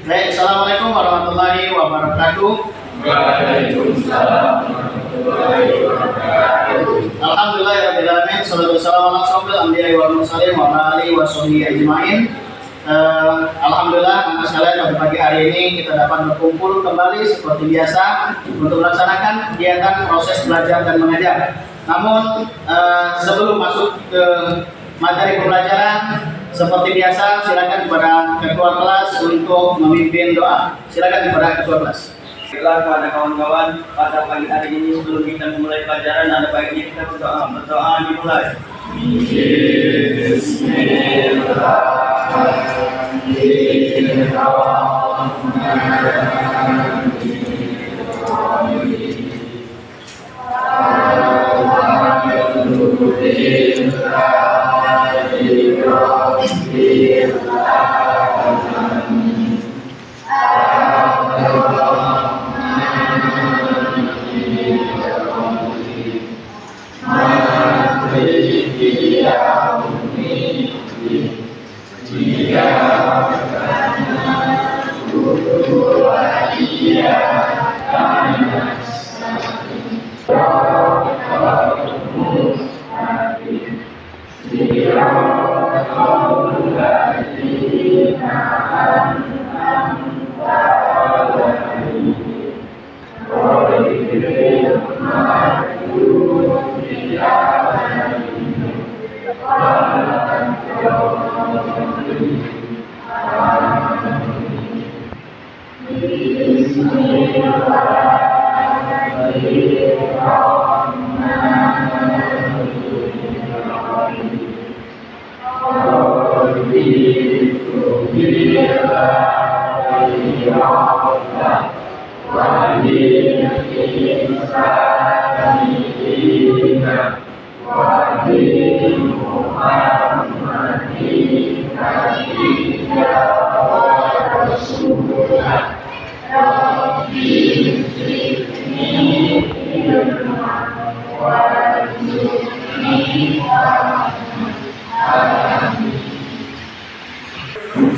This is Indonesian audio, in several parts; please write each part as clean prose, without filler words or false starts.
Baik, assalamualaikum warahmatullahi wabarakatuh. Waalaikumsalam warahmatullahi wabarakatuh. Alhamdulillahirabbil alamin, shallallahu wasallam ala asyrofil anbiya'i wal mursalin wa ala alihi washabihi ajmain. Alhamdulillah, anak sekalian, pada pagi hari ini kita dapat berkumpul kembali seperti biasa untuk melaksanakan kegiatan proses belajar dan mengajar. Namun sebelum masuk ke materi pembelajaran, seperti biasa, silakan kepada ketua kelas untuk memimpin doa. Silakan kepada ketua kelas. Baiklah kepada kawan-kawan, pada pagi hari ini sebelum kita memulai pelajaran, ada baiknya kita berdoa. Berdoa dimulai.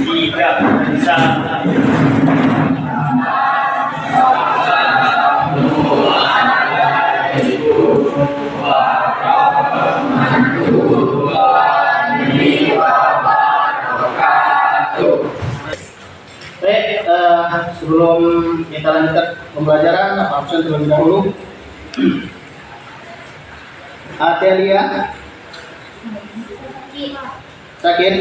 Tidak bisa. Baik, sebelum kita lanjutkan pembelajaran, absen terlebih dahulu. Adelia sakit.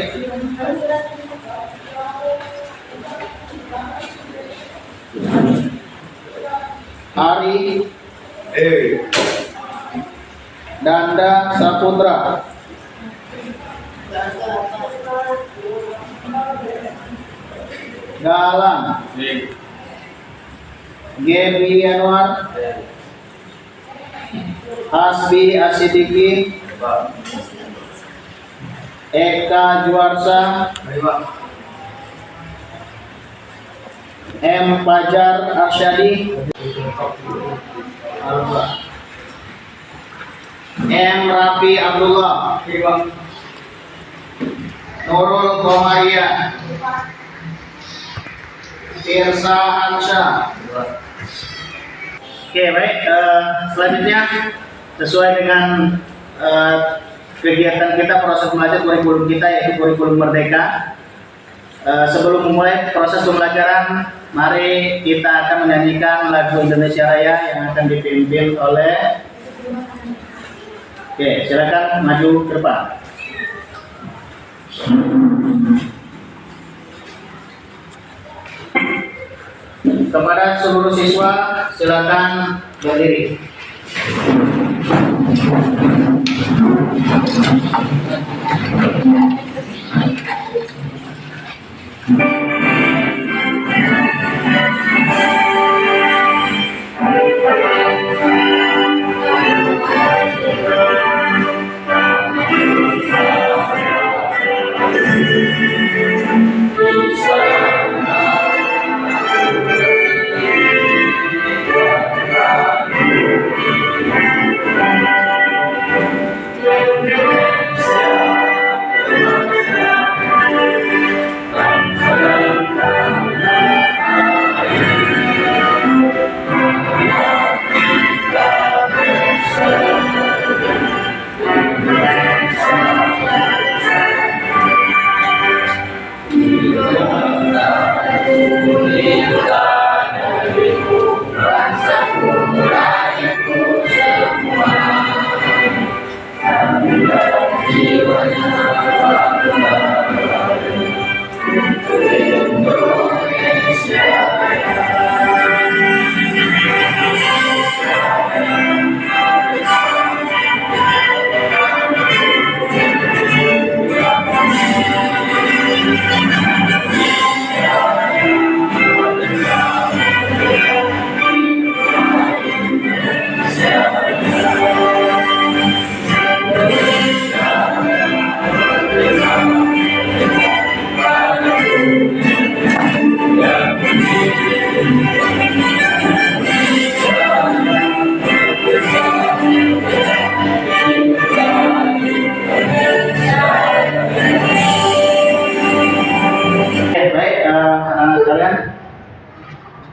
Ari Danda Saputra. Galang Gebi Anwar. Hasbi Asidiki. Eka Juarsa. M. Fajar Arsyadi. M. Rafi Abdullah. Nurul Komaria. Tirsa Hansyah. Oke, baik. Selanjutnya sesuai dengan kegiatan kita, proses belajar kurikulum kita yaitu kurikulum Merdeka. Sebelum memulai proses pembelajaran, mari kita akan menyanyikan lagu Indonesia Raya yang akan dipimpin oleh. Oke, silakan maju ke depan. Kepada seluruh siswa, silakan berdiri.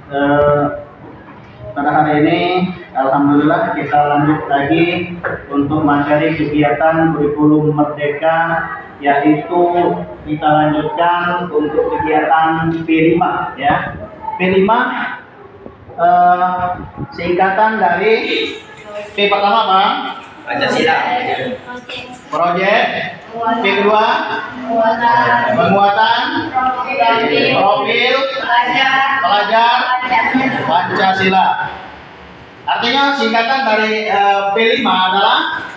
Eh, pada hari ini alhamdulillah kita lanjut lagi untuk materi kegiatan kurikulum merdeka, yaitu kita lanjutkan untuk kegiatan P5 ya. P5 singkatan dari P pertama apa? Pancasila. Proyek. P kedua penguatan profil pelajar Pancasila. Artinya singkatan dari P5 adalah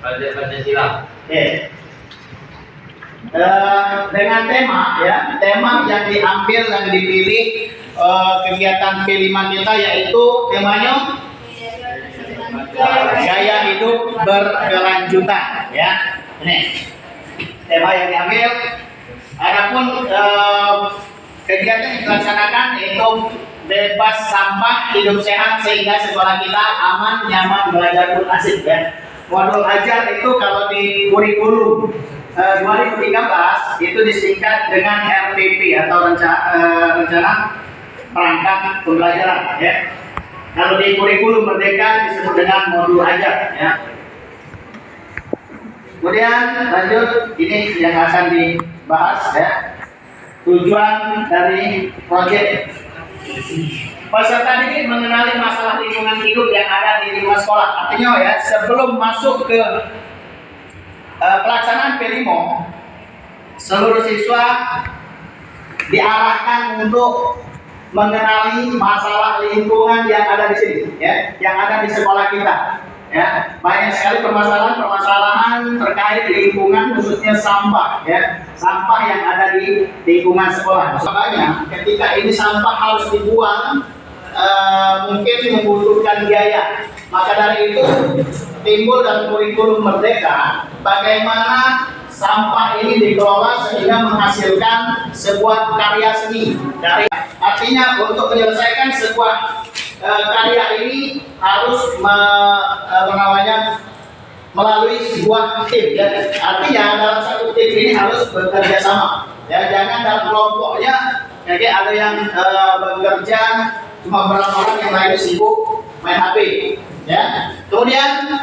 Pancasila. Oke. Dengan tema ya, tema yang diambil dan dipilih kegiatan P5 kita yaitu temanya gaya hidup berkelanjutan ya. Ini tema yang diambil. Adapun kegiatan yang dilaksanakan yaitu bebas sampah, hidup sehat sehingga sekolah kita aman, nyaman, belajar pun asik ya. Modul ajar itu kalau di kurikulum 2013 itu disingkat dengan RPP atau rencana perangkat pembelajaran ya. Kalau di kurikulum merdeka disebut dengan modul ajar ya. Kemudian lanjut, ini yang akan dibahas ya. Tujuan dari proyek. Peserta didik mengenali masalah lingkungan hidup yang ada di lingkungan sekolah. Artinya ya, sebelum masuk ke pelaksanaan P5, seluruh siswa diarahkan untuk mengenali masalah lingkungan yang ada di sini, ya, yang ada di sekolah kita. Ya, banyak sekali permasalahan terkait lingkungan, khususnya sampah, ya, sampah yang ada di lingkungan sekolah. Makanya ketika ini sampah harus dibuang, mungkin membutuhkan biaya. Maka dari itu timbul dalam kurikulum merdeka bagaimana sampah ini dikelola sehingga menghasilkan sebuah karya seni. Artinya untuk menyelesaikan sebuah karya ini harus melalui sebuah tim ya. Artinya dalam satu tim ini harus bekerja sama ya, jangan dalam kelompoknya jadi ada yang bekerja cuma beberapa orang, yang lain sibuk main HP ya. Kemudian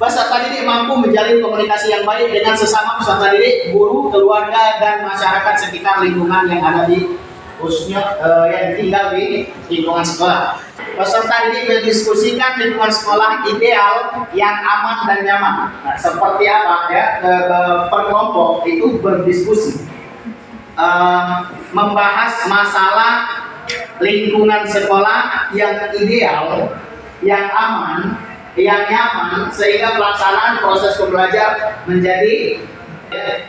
peserta didik mampu menjalin komunikasi yang baik dengan sesama peserta didik, guru, keluarga, dan masyarakat sekitar lingkungan yang ada di khususnya yang tinggal di lingkungan sekolah. Peserta didik mendiskusikan lingkungan sekolah ideal yang aman dan nyaman. Nah, seperti apa ya? Per kelompok itu berdiskusi, membahas masalah lingkungan sekolah yang ideal, yang aman, yang nyaman, sehingga pelaksanaan proses pembelajar menjadi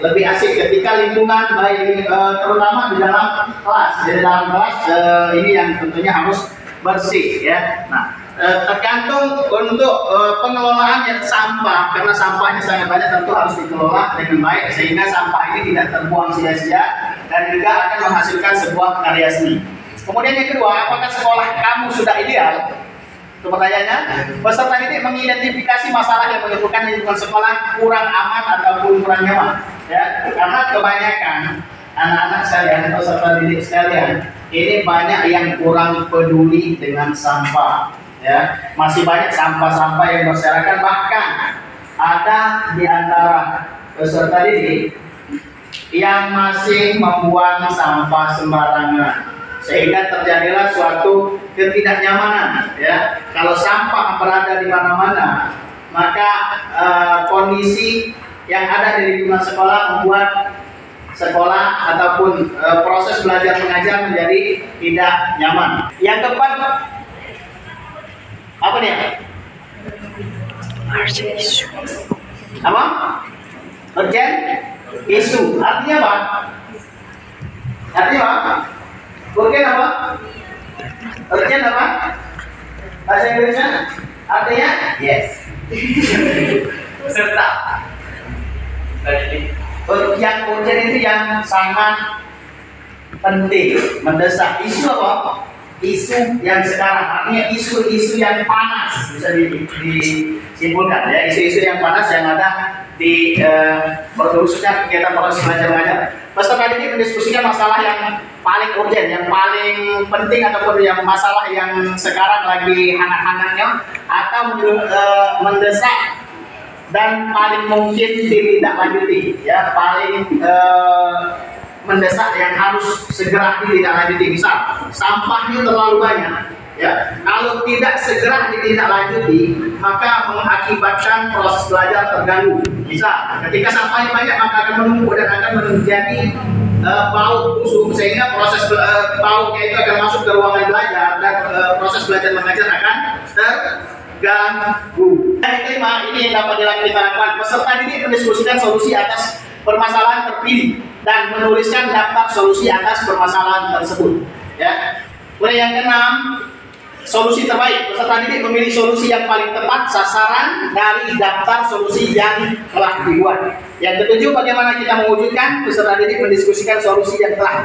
lebih asik ketika lingkungan baik terutama di dalam kelas. Jadi dalam kelas ini yang tentunya harus bersih ya. Nah, tergantung untuk pengelolaan sampah, karena sampahnya sangat banyak, tentu harus dikelola dengan baik sehingga sampah ini tidak terbuang sia-sia dan juga akan menghasilkan sebuah karya seni. Kemudian yang kedua, apakah sekolah kamu sudah ideal? Itu pertanyaannya. Peserta didik mengidentifikasi masalah yang menyebabkan lingkungan sekolah kurang aman ataupun kurang nyaman. Ya, karena kebanyakan anak-anak sekalian, peserta didik sekalian, ini banyak yang kurang peduli dengan sampah. Ya, masih banyak sampah-sampah yang berserakan, bahkan ada di antara peserta didik yang masih membuang sampah sembarangan, sehingga terjadilah suatu ketidaknyamanan ya. Kalau sampah berada di mana-mana, maka kondisi yang ada di lingkungan sekolah membuat sekolah ataupun proses belajar mengajar menjadi tidak nyaman. Yang keempat, apa nih? Apa? Urgent isu. Artinya apa? Artinya apa? Urgent apa? Urgent apa? Bahasa Inggrisnya artinya yes. Serta. Yang urgent itu yang sangat penting, mendesak. Isu apa? Isu yang sekarang, artinya isu-isu yang panas, bisa disimpulkan ya, isu-isu yang panas yang ada khususnya kegiatan proses belajar mengajar. Peserta didik mendiskusikan masalah yang paling urgent, yang paling penting ataupun yang masalah yang sekarang lagi hangat-hangatnya atau mendesak dan paling mungkin ditindaklanjuti, ya, paling mendesak yang harus segera ditindaklanjuti. Misal sampahnya terlalu banyak, ya, kalau tidak segera ditindaklanjuti maka mengakibatkan proses belajar terganggu. Misal ketika sampahnya banyak maka akan menumpuk dan akan menjadi bau busuk, sehingga proses baunya itu akan masuk ke ruangan belajar dan proses belajar mengajar akan terganggu. Yang kelima, ini yang dapat dilakukan peserta didik mendiskusikan solusi atas permasalahan terpilih dan menuliskan daftar solusi atas permasalahan tersebut, ya. Kemudian yang keenam, solusi terbaik. Peserta didik memilih solusi yang paling tepat sasaran dari daftar solusi yang telah dibuat. Yang ketujuh, bagaimana kita mewujudkan. Peserta didik mendiskusikan solusi yang telah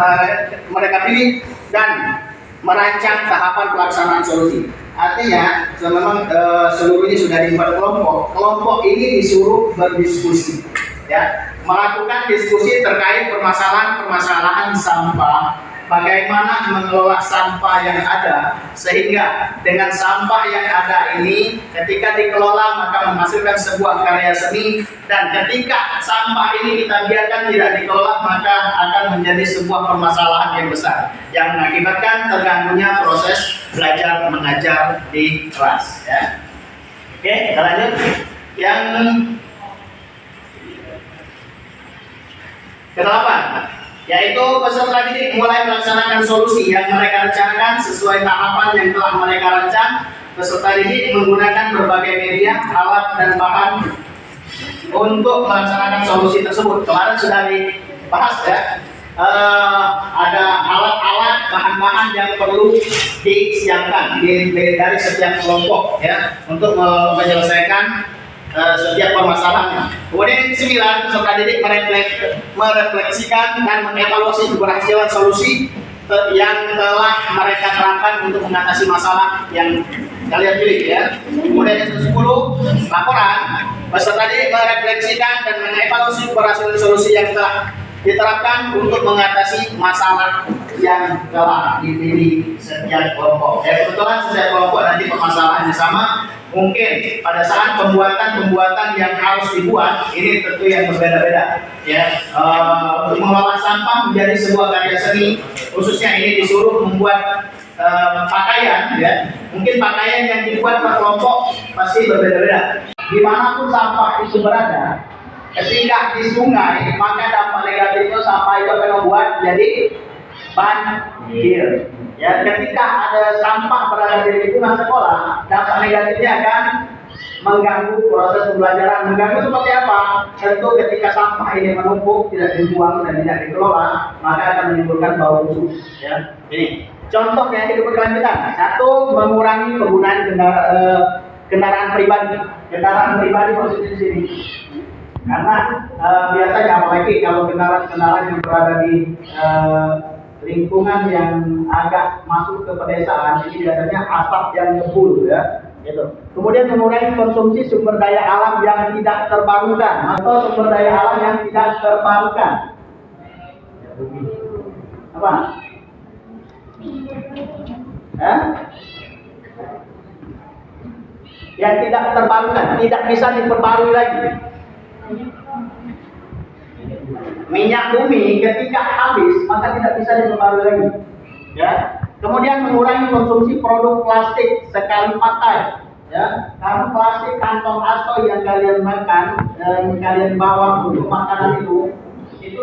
mereka pilih dan merancang tahapan pelaksanaan solusi. Artinya, memang seluruhnya sudah dibuat kelompok. Kelompok ini disuruh berdiskusi, ya, melakukan diskusi terkait permasalahan sampah. Bagaimana mengelola sampah yang ada sehingga dengan sampah yang ada ini ketika dikelola maka menghasilkan sebuah karya seni, dan ketika sampah ini kita biarkan tidak dikelola maka akan menjadi sebuah permasalahan yang besar yang mengakibatkan terganggunya proses belajar mengajar di kelas, ya. Oke, kita lanjut. Yang kedelapan, yaitu peserta didik mulai melaksanakan solusi yang mereka rencanakan sesuai tahapan yang telah mereka rancang. Peserta didik menggunakan berbagai media, alat, dan bahan untuk melaksanakan solusi tersebut. Kemarin sudah dibahas, ya. Ada alat-alat, bahan-bahan yang perlu disiapkan dari setiap kelompok, ya, untuk menyelesaikan setiap permasalahan. Kemudian yang ke-9, peserta didik merefleksikan dan mengevaluasi keberhasilan solusi yang telah mereka terapkan untuk mengatasi masalah yang kalian pilih, ya. Kemudian yang ke-10, laporan. Peserta didik merefleksikan dan mengevaluasi keberhasilan solusi yang telah diterapkan untuk mengatasi masalah yang telah dipilih setiap kelompok. Ya, kebetulan setiap kelompok nanti permasalahannya sama. Mungkin pada saat pembuatan yang harus dibuat ini tentu yang berbeda-beda, ya. Untuk mengelola sampah menjadi sebuah karya seni, khususnya ini disuruh membuat pakaian, ya. Mungkin pakaian yang dibuat per kelompok pasti berbeda-beda. Dimanapun sampah itu berada, ketika di sungai maka dampak negatifnya sampah itu akan membuat jadi banjir. Ya, ketika ada sampah berada di lingkungan sekolah, dampak negatifnya akan mengganggu proses pembelajaran. Mengganggu seperti apa? Tentu ketika sampah ini menumpuk, tidak dibuang dan tidak dikelola, maka akan menimbulkan bau busuk. Ya, ini contohnya hidup berkelanjutan. Satu, mengurangi penggunaan kendaraan pribadi. Kendaraan pribadi maksudnya di sini. Karena biasanya apalagi kalau kendaraan yang berada di lingkungan yang agak masuk ke pedesaan, ini biasanya asap yang ngebul, ya, gitu. Kemudian mengurangi konsumsi sumber daya alam yang tidak terbarukan atau sumber daya alam yang tidak terbarukan. Apa? Yang tidak terbarukan, tidak bisa diperbarui lagi. Minyak bumi ketika habis maka tidak bisa diperbarui lagi, ya. Kemudian mengurangi konsumsi produk plastik sekali pakai, ya, karena plastik kantong aso yang kalian makan dan kalian bawa untuk makanan itu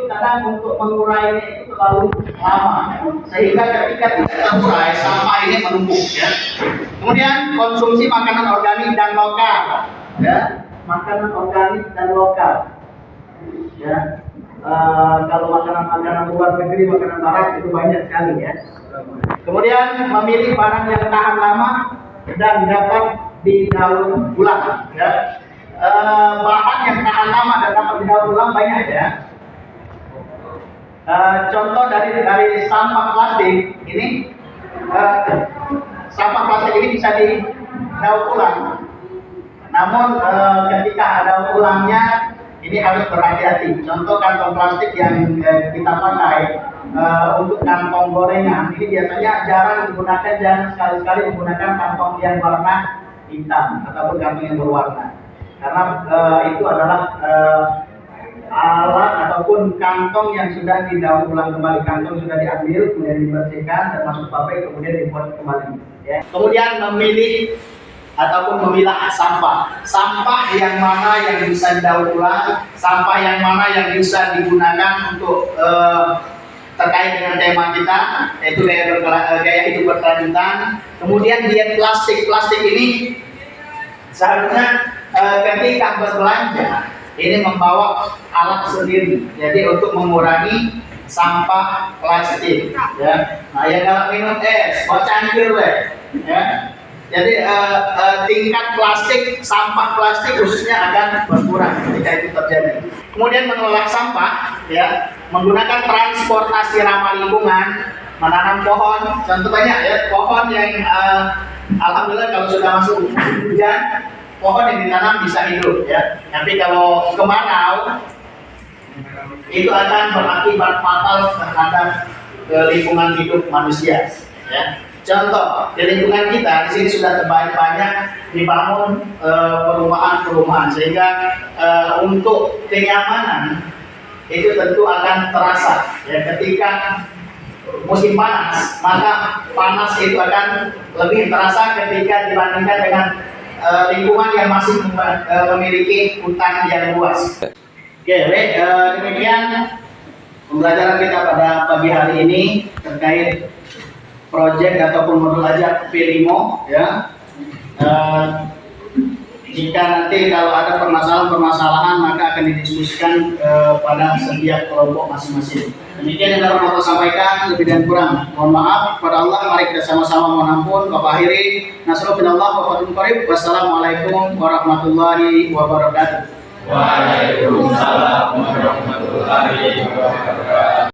kadang untuk mengurainya itu terlalu lama, sehingga ketika tidak terurai sampah ini menumpuk, ya. Kemudian konsumsi makanan organik dan lokal, ya, makanan organik dan lokal, ya. Kalau makanan luar negeri, makanan barat itu banyak sekali, ya. Kemudian memilih barang yang tahan lama dan dapat didaur ulang, ya. Bahan yang tahan lama dan dapat didaur ulang banyak, ya. Contoh dari sampah plastik ini, sampah plastik ini bisa didaur ulang. Namun ketika daur ulangnya ini harus berhati-hati. Contoh kantong plastik yang kita pakai untuk kantong gorengan, ini biasanya jarang digunakan, jangan sekali-sekali menggunakan kantong yang warna hitam ataupun kantong yang berwarna, karena itu adalah alat ataupun kantong yang sudah didaur ulang kembali. Kantong sudah diambil, kemudian dibersihkan dan masuk pabrik, kemudian dibuat kembali. Ya. Kemudian memilih ataupun memilah sampah. Sampah yang mana yang bisa didaur ulang, sampah yang mana yang bisa digunakan untuk terkait dengan tema kita, yaitu gaya hidup berkelanjutan. Kemudian diet plastik. Plastik ini seharusnya ketika berbelanja ini membawa alat sendiri, jadi untuk mengurangi sampah plastik. Ya. Nah, yang kalau minum es, kok cangkir ya. Jadi tingkat plastik, sampah plastik khususnya akan berkurang ketika itu terjadi. Kemudian mengelola sampah, ya, menggunakan transportasi ramah lingkungan, menanam pohon. Contoh banyak ya, pohon yang alhamdulillah kalau sudah masuk hujan, pohon yang ditanam bisa hidup ya. Tapi kalau kemarau itu akan berakibat fatal terhadap lingkungan hidup manusia. Ya. Contoh di lingkungan kita di sini sudah banyak dibangun perumahan-perumahan, sehingga untuk kenyamanan itu tentu akan terasa. Ya, ketika musim panas, maka panas itu akan lebih terasa ketika dibandingkan dengan lingkungan yang masih memiliki hutan yang luas. Oke, baik, demikian pembelajaran kita pada pagi hari ini terkait proyek ataupun modul ajar P5 ya. Jika nanti kalau ada permasalahan-permasalahan maka akan didiskusikan pada setiap kelompok masing-masing. Demikian yang dapat saya sampaikan, lebih dan kurang mohon maaf kepada Allah. Mari kita sama-sama mohon ampun. Bapak akhiri nasrullah wa fathul qarib. Wassalamualaikum warahmatullahi wabarakatuh. Waalaikumsalam warahmatullahi wabarakatuh.